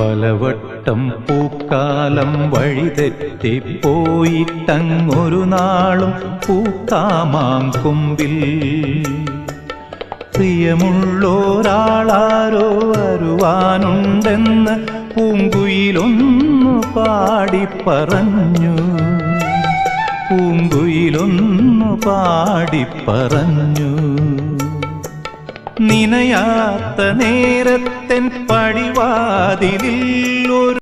പലവട്ടം പൂക്കാലം വഴിതെറ്റിപ്പോയിട്ടങ്ങൊരു നാളും പൂക്കാമാം കൊമ്പിൽ പ്രിയമുള്ളോരാളാരോ വരുവാനുണ്ടെന്ന് പൂങ്കുയിലൊന്നു പാടിപ്പറഞ്ഞു. പൂങ്കുയിലൊന്നു പാടിപ്പറഞ്ഞു. നിനയാത്ത നേരത്തെൻ പടിവാതിലിൽ ഒരു